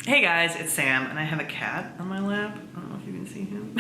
Hey guys, it's Sam, and I have a cat on my lap. I don't know if you can see him.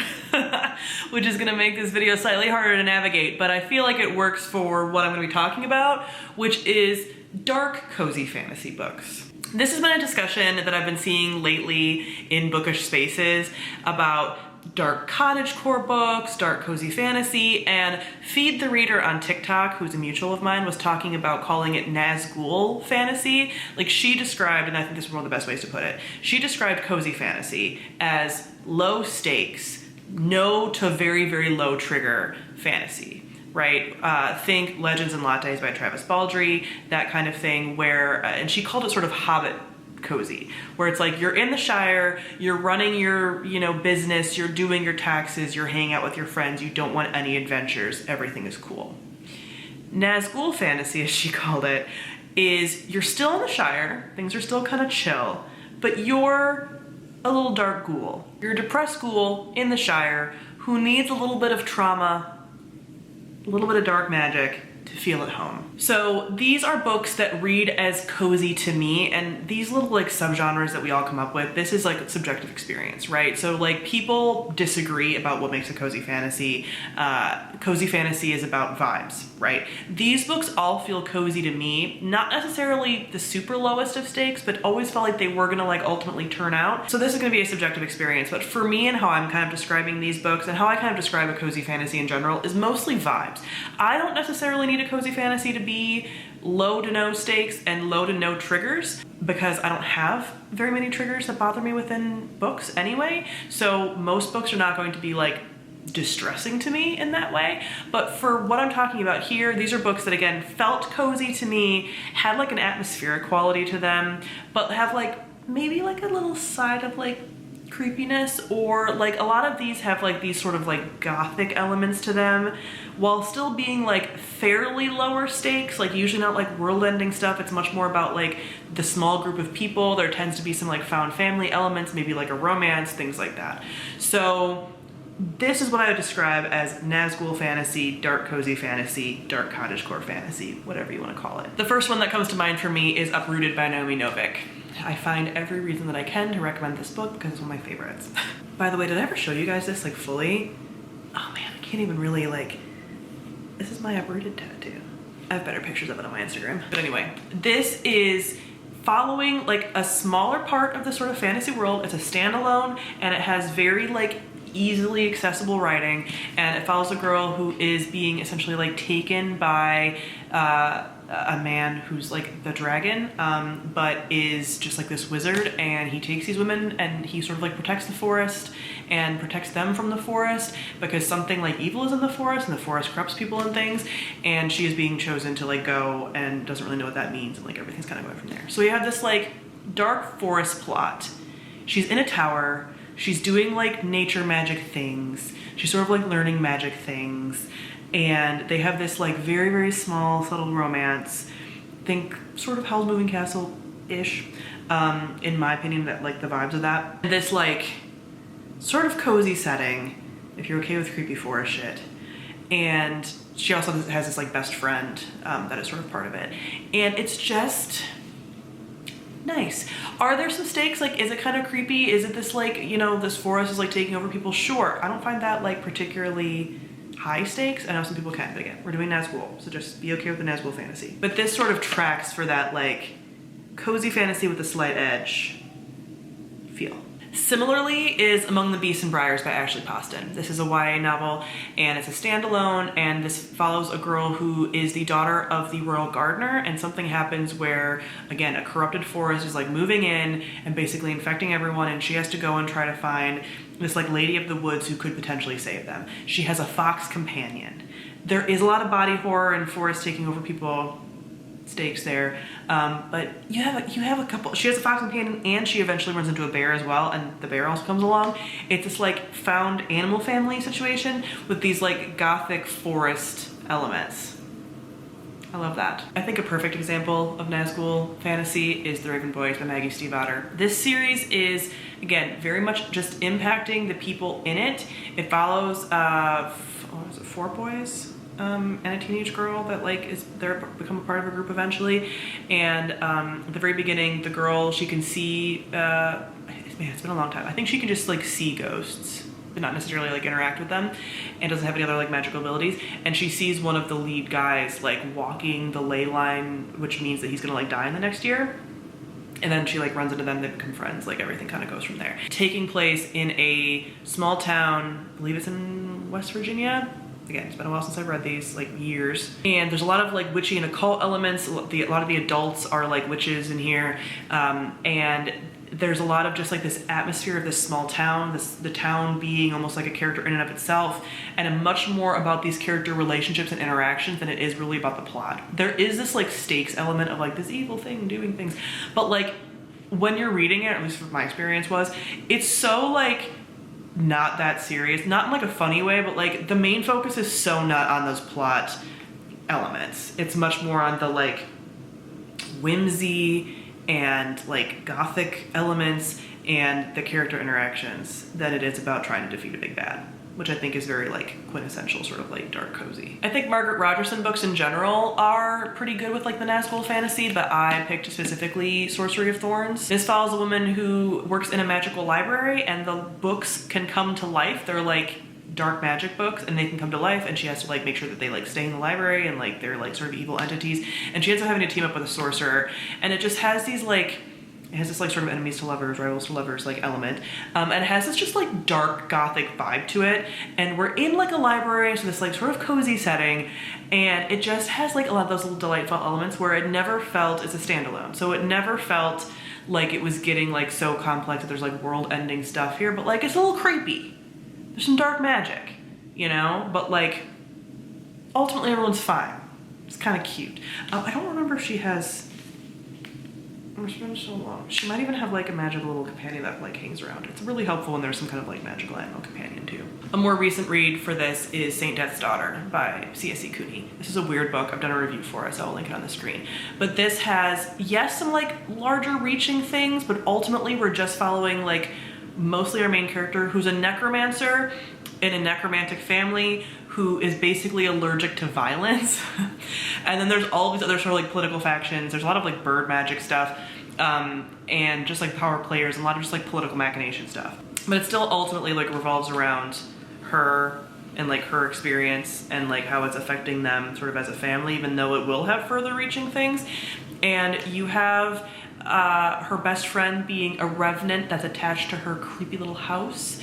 Which is gonna make this video slightly harder to navigate, but I feel like it works for what I'm gonna be talking about, which is dark, cozy fantasy books. This has been a discussion that I've been seeing lately in bookish spaces about dark cottagecore books, dark cozy fantasy, and Feed the Reader on TikTok, who's a mutual of mine, was talking about calling it Nazgul fantasy. Like, she described, and I think this is one of the best ways to put it, she described cozy fantasy as low stakes, no to very, very low trigger fantasy. Right? Think Legends and Lattes by Travis Baldree, that kind of thing where, and she called it sort of Hobbit cozy, where it's like you're in the Shire, you're running your, business, you're doing your taxes, you're hanging out with your friends, you don't want any adventures, everything is cool. Nazgul fantasy, as she called it, is you're still in the Shire, things are still kind of chill, but you're a little dark ghoul. You're a depressed ghoul in the Shire who needs a little bit of trauma, a little bit of dark magic to feel at home. So these are books that read as cozy to me, and these little like subgenres that we all come up with, this is like subjective experience, right? So like people disagree about what makes a cozy fantasy. Cozy fantasy is about vibes, right? These books all feel cozy to me, not necessarily the super lowest of stakes, but always felt like they were gonna like ultimately turn out. So this is gonna be a subjective experience, but for me and how I'm kind of describing these books and how I kind of describe a cozy fantasy in general is mostly vibes. I don't necessarily need a cozy fantasy to be low to no stakes and low to no triggers, because I don't have very many triggers that bother me within books anyway. So most books are not going to be like distressing to me in that way. But for what I'm talking about here, these are books that again felt cozy to me, had like an atmospheric quality to them, but have like maybe like a little side of like creepiness, or like a lot of these have like these sort of like gothic elements to them while still being like fairly lower stakes, like usually not like world ending stuff. It's much more about like the small group of people. There tends to be some like found family elements, maybe like a romance, things like that. So this is what I would describe as Nazgul fantasy, dark cozy fantasy, dark cottagecore fantasy, whatever you want to call it. The first one that comes to mind for me is Uprooted by Naomi Novik. I find every reason that I can to recommend this book because it's one of my favorites. By the way, did I ever show you guys this like fully? Oh man, I can't even really like, this is my Uprooted tattoo. I have better pictures of it on my Instagram. But anyway, this is following like a smaller part of the sort of fantasy world. It's a standalone and it has very like easily accessible writing, and it follows a girl who is being essentially like taken by a man who's like the dragon, but is just like this wizard, and he takes these women and he sort of like protects the forest and protects them from the forest because something like evil is in the forest and the forest corrupts people and things, and she is being chosen to like go and doesn't really know what that means, and like everything's kind of going from there. So you have this like dark forest plot. She's in a tower. She's doing like nature magic things. She's sort of like learning magic things. And they have this like very, very small, subtle romance. Think sort of Howl's Moving Castle-ish, in my opinion, that like the vibes of that. This like sort of cozy setting, if you're okay with creepy forest shit. And she also has this like best friend that is sort of part of it. And it's just nice. Are there some stakes? Like, is it kind of creepy? Is it this like, this forest is like taking over people? Sure. I don't find that like particularly high stakes. I know some people can, but again, we're doing Nazgul, so just be okay with the Nazgul fantasy. But this sort of tracks for that like cozy fantasy with a slight edge feel. Similarly is Among the Beasts and Briars by Ashley Poston. This is a YA novel, and it's a standalone, and this follows a girl who is the daughter of the royal gardener, and something happens where, again, a corrupted forest is like moving in and basically infecting everyone, and she has to go and try to find this like lady of the woods who could potentially save them. She has a fox companion. There is a lot of body horror and forest taking over people stakes there, but you have a couple. She has a fox companion, and she eventually runs into a bear as well, and the bear also comes along. It's this like found animal family situation with these like gothic forest elements. I love that. I think a perfect example of Nazgul fantasy is The Raven Boys by Maggie Stiefvater. This series is, again, very much just impacting the people in it. It follows, what is it, 4 boys? and a teenage girl that like they're become a part of a group eventually. And at the very beginning, the girl, she can see, man, it's been a long time. I think she can just like see ghosts, but not necessarily like interact with them, and doesn't have any other like magical abilities. And she sees one of the lead guys like walking the ley line, which means that he's gonna like die in the next year. And then she like runs into them, they become friends, like everything kind of goes from there. Taking place in a small town, I believe it's in West Virginia. Again, it's been a while since I've read these, like years. And there's a lot of like witchy and occult elements. A lot of the adults are like witches in here. And there's a lot of just like this atmosphere of this small town, the town being almost like a character in and of itself, and much more about these character relationships and interactions than it is really about the plot. There is this like stakes element of like this evil thing doing things, but like when you're reading it, at least from my experience was, it's so like not that serious, not in like a funny way, but like the main focus is so not on those plot elements. It's much more on the like whimsy and like gothic elements and the character interactions than it is about trying to defeat a big bad, which I think is very like quintessential sort of like dark cozy. I think Margaret Rogerson books in general are pretty good with like the Nazgul fantasy, but I picked specifically Sorcery of Thorns. This follows a woman who works in a magical library, and the books can come to life. They're like dark magic books, and they can come to life, and she has to like make sure that they like stay in the library, and like they're like sort of evil entities, and she ends up having to team up with a sorcerer. And it just has these like, it has this like sort of enemies to lovers, rivals to lovers like element, and it has this just like dark gothic vibe to it. And we're in like a library, so this like sort of cozy setting, and it just has like a lot of those little delightful elements where it never felt as a standalone. So it never felt like it was getting like so complex that there's like world-ending stuff here, but like it's a little creepy. There's some dark magic, you know, but like ultimately everyone's fine. It's kind of cute. I don't remember if she has, it's been so long. She might even have like a magical little companion that like hangs around. It's really helpful when there's some kind of like magical animal companion too. A more recent read for this is Saint Death's Daughter by C.S.E. Cooney. This is a weird book. I've done a review for it, so I'll link it on the screen. But this has, yes, some like larger reaching things, but ultimately we're just following like mostly our main character, who's a necromancer in a necromantic family who is basically allergic to violence. And then there's all these other sort of like political factions. There's a lot of like bird magic stuff, and just like power players, and a lot of just like political machination stuff. But it still ultimately like revolves around her and like her experience and like how it's affecting them sort of as a family, even though it will have further reaching things. And you have her best friend being a revenant that's attached to her creepy little house.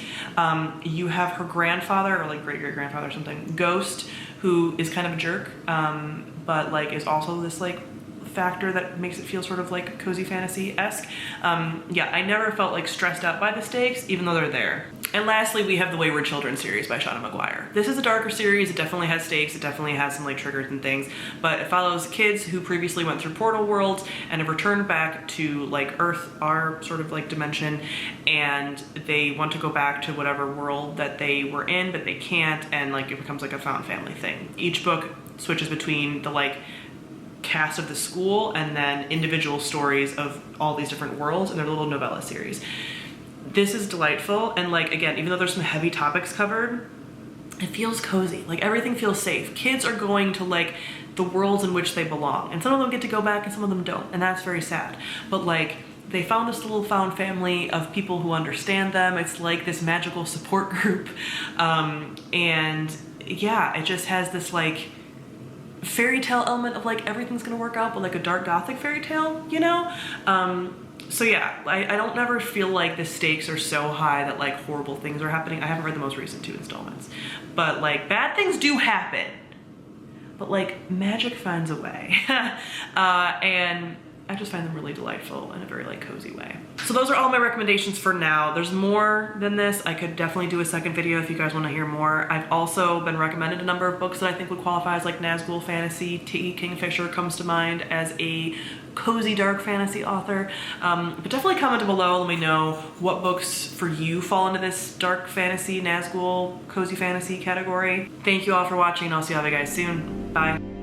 You have her grandfather, or like great-great-grandfather or something, Ghost, who is kind of a jerk, but like is also this like factor that makes it feel sort of like cozy fantasy-esque. Yeah, I never felt like stressed out by the stakes, even though they're there. And lastly, we have the Wayward Children series by Shauna Maguire. This is a darker series. It definitely has stakes. It definitely has some like triggers and things, but it follows kids who previously went through portal worlds and have returned back to like Earth, our sort of like dimension, and they want to go back to whatever world that they were in, but they can't, and like it becomes like a found family thing. Each book switches between the like cast of the school and then individual stories of all these different worlds in their little novella series. This is delightful, and like again, even though there's some heavy topics covered, it feels cozy. Like everything feels safe. Kids are going to like the worlds in which they belong, and some of them get to go back and some of them don't, and that's very sad. But like they found this little found family of people who understand them. It's like this magical support group, and yeah, it just has this like fairy tale element of like everything's gonna work out, but like a dark gothic fairy tale, you know? So yeah, I don't never feel like the stakes are so high that like horrible things are happening. I haven't read the most recent 2 installments, but like bad things do happen, but like magic finds a way. And I just find them really delightful in a very like cozy way. So those are all my recommendations for now. There's more than this. I could definitely do a second video if you guys want to hear more. I've also been recommended a number of books that I think would qualify as like Nazgul fantasy. T.E. Kingfisher comes to mind as a cozy dark fantasy author. But definitely comment below and let me know what books for you fall into this dark fantasy, Nazgul, cozy fantasy category. Thank you all for watching. I'll see you all guys soon. Bye.